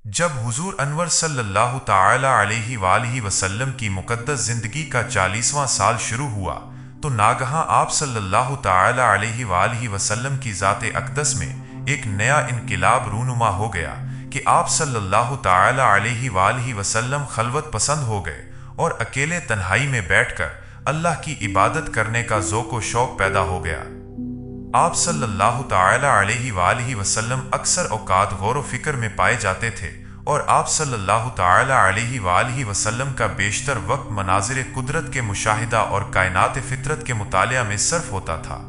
جب حضور انور صلی اللہ تعالی علیہ وآلہ وسلم کی مقدس زندگی کا 40واں سال شروع ہوا تو ناگہاں آپ صلی اللہ تعالی علیہ وآلہ وسلم کی ذات اقدس میں ایک نیا انقلاب رونما ہو گیا کہ آپ صلی اللہ تعالی علیہ وآلہ وسلم خلوت پسند ہو گئے اور اکیلے تنہائی میں بیٹھ کر اللہ کی عبادت کرنے کا ذوق و شوق پیدا ہو گیا۔ آپ صلی اللہ تعالی علیہ وآلہ وسلم اکثر اوقات غور و فکر میں پائے جاتے تھے اور آپ صلی اللہ تعالی علیہ وآلہ وسلم کا بیشتر وقت مناظر قدرت کے مشاہدہ اور کائنات فطرت کے مطالعہ میں صرف ہوتا تھا۔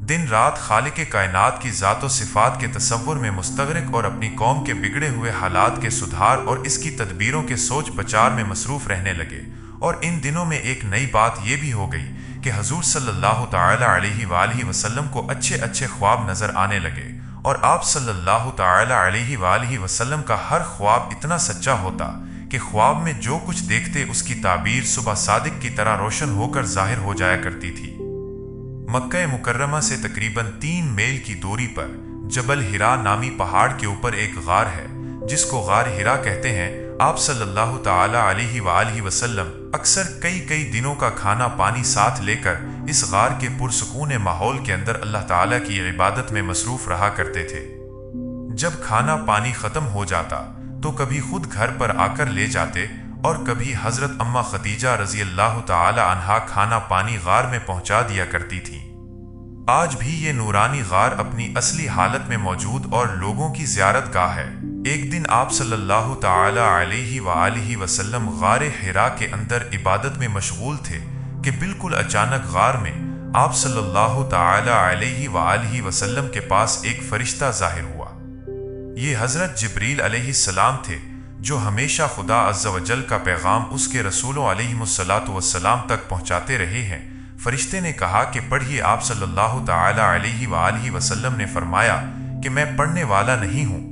دن رات خالق کائنات کی ذات و صفات کے تصور میں مستغرق اور اپنی قوم کے بگڑے ہوئے حالات کے سدھار اور اس کی تدبیروں کے سوچ بچار میں مصروف رہنے لگے۔ اور ان دنوں میں ایک نئی بات یہ بھی ہو گئی کہ حضور صلی اللہ تعالی علیہ وآلہ وسلم کو اچھے خواب نظر آنے لگے، اور آپ صلی اللہ تعالی علیہ وآلہ وسلم کا ہر خواب اتنا سچا ہوتا کہ خواب میں جو کچھ دیکھتے اس کی تعبیر صبح صادق کی طرح روشن ہو کر ظاہر ہو جایا کرتی تھی۔ مکہ مکرمہ سے تقریباً 3 میل کی دوری پر جبل حرا نامی پہاڑ کے اوپر ایک غار ہے جس کو غار حرا کہتے ہیں۔ آپ صلی اللہ تعالی علیہ وآلہ وسلم اکثر کئی دنوں کا کھانا پانی ساتھ لے کر اس غار کے پرسکون ماحول کے اندر اللہ تعالی کی عبادت میں مصروف رہا کرتے تھے۔ جب کھانا پانی ختم ہو جاتا تو کبھی خود گھر پر آ کر لے جاتے اور کبھی حضرت اماں خدیجہ رضی اللہ تعالی عنہا کھانا پانی غار میں پہنچا دیا کرتی تھیں۔ آج بھی یہ نورانی غار اپنی اصلی حالت میں موجود اور لوگوں کی زیارت گاہ ہے۔ ایک دن آپ صلی اللہ تعالی علیہ وآلہ وسلم غار حرا کے اندر عبادت میں مشغول تھے کہ بالکل اچانک غار میں آپ صلی اللہ تعالی علیہ وآلہ وسلم کے پاس ایک فرشتہ ظاہر ہوا۔ یہ حضرت جبریل علیہ السلام تھے جو ہمیشہ خدا عز و جل کا پیغام اس کے رسولوں علیہ الصلاۃ والسلام تک پہنچاتے رہے ہیں۔ فرشتے نے کہا کہ پڑھیے۔ آپ صلی اللہ تعالی علیہ وآلہ وسلم نے فرمایا کہ میں پڑھنے والا نہیں ہوں۔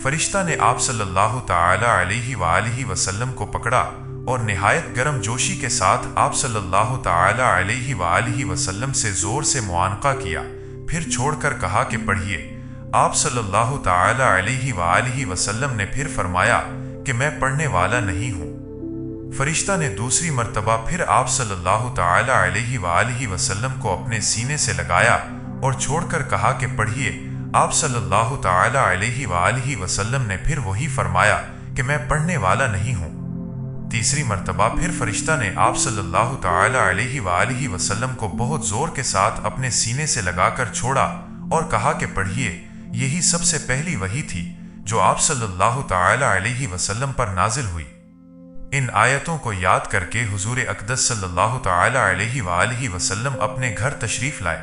فرشتہ نے آپ صلی اللہ تعالی علیہ وآلہ وسلم کو پکڑا اور نہایت گرم جوشی کے ساتھ آپ صلی اللہ تعالی علیہ وآلہ وسلم سے زور سے معانقہ کیا، پھر چھوڑ کر کہا کہ پڑھیے۔ آپ صلی اللہ تعالی علیہ وآلہ وسلم نے پھر فرمایا کہ میں پڑھنے والا نہیں ہوں۔ فرشتہ نے دوسری مرتبہ پھر آپ صلی اللہ تعالی علیہ وآلہ وسلم کو اپنے سینے سے لگایا اور چھوڑ کر کہا کہ پڑھیے۔ آپ صلی اللہ تعالی علیہ وآلہ وسلم نے پھر وہی فرمایا کہ میں پڑھنے والا نہیں ہوں۔ تیسری مرتبہ پھر فرشتہ نے آپ صلی اللہ تعالی علیہ وآلہ وسلم کو بہت زور کے ساتھ اپنے سینے سے لگا کر چھوڑا اور کہا کہ پڑھیے۔ یہی سب سے پہلی وحی تھی جو آپ صلی اللہ تعالی علیہ وسلم پر نازل ہوئی۔ ان آیتوں کو یاد کر کے حضور اقدس صلی اللہ تعالی علیہ وآلہ وسلم اپنے گھر تشریف لائے،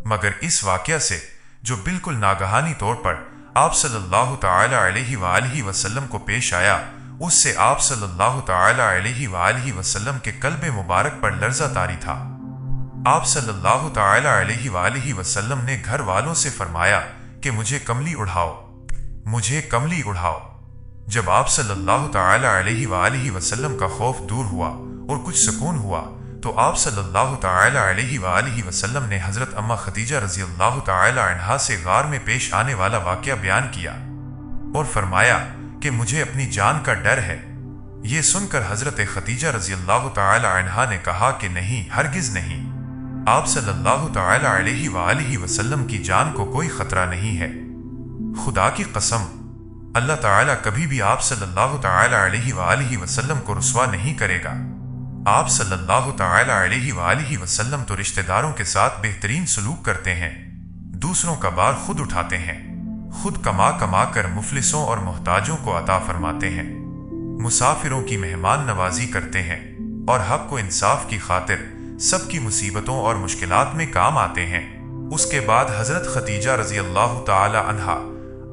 مگر اس واقعہ سے جو بالکل ناگہانی طور پر آپ صلی اللہ تعالی علیہ وآلہ وسلم کو پیش آیا، اس سے آپ صلی اللہ تعالی علیہ وآلہ وسلم کے قلب مبارک پر لرزہ طاری تھا۔ آپ صلی اللہ تعالی علیہ وآلہ وسلم نے گھر والوں سے فرمایا کہ مجھے کملی اڑھاؤ۔ جب آپ صلی اللہ تعالی علیہ وآلہ وسلم کا خوف دور ہوا اور کچھ سکون ہوا تو آپ صلی اللہ تعالی علیہ وآلہ وسلم نے حضرت اماں خدیجہ رضی اللہ تعالی عنہا سے غار میں پیش آنے والا واقعہ بیان کیا اور فرمایا کہ مجھے اپنی جان کا ڈر ہے۔ یہ سن کر حضرت خدیجہ رضی اللہ تعالی عنہا نے کہا کہ نہیں، ہرگز نہیں، آپ صلی اللہ تعالی علیہ وآلہ وسلم کی جان کو کوئی خطرہ نہیں ہے۔ خدا کی قسم، اللہ تعالی کبھی بھی آپ صلی اللہ تعالی علیہ وآلہ وسلم کو رسوا نہیں کرے گا۔ آپ صلی اللہ تعالی علیہ وآلہ وسلم تو رشتہ داروں کے ساتھ بہترین سلوک کرتے ہیں، دوسروں کا بار خود اٹھاتے ہیں، خود کما کر مفلسوں اور محتاجوں کو عطا فرماتے ہیں، مسافروں کی مہمان نوازی کرتے ہیں اور حق و انصاف کی خاطر سب کی مصیبتوں اور مشکلات میں کام آتے ہیں۔ اس کے بعد حضرت خدیجہ رضی اللہ تعالی عنہا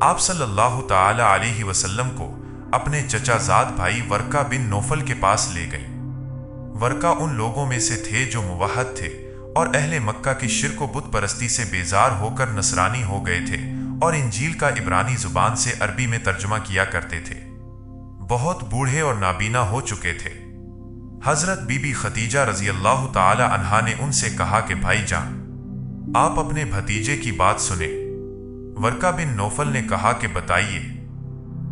آپ صلی اللہ تعالی علیہ وسلم کو اپنے چچا زاد بھائی ورقہ بن نوفل کے پاس لے گئی۔ ورقہ ان لوگوں میں سے تھے جو موحد تھے اور اہل مکہ کی شرک و بت پرستی سے بیزار ہو کر نصرانی ہو گئے تھے اور انجیل کا عبرانی زبان سے عربی میں ترجمہ کیا کرتے تھے۔ بہت بوڑھے اور نابینا ہو چکے تھے۔ حضرت بی بی خدیجہ رضی اللہ تعالی عنہا نے ان سے کہا کہ بھائی جان، آپ اپنے بھتیجے کی بات سنیں۔ ورقہ بن نوفل نے کہا کہ بتائیے۔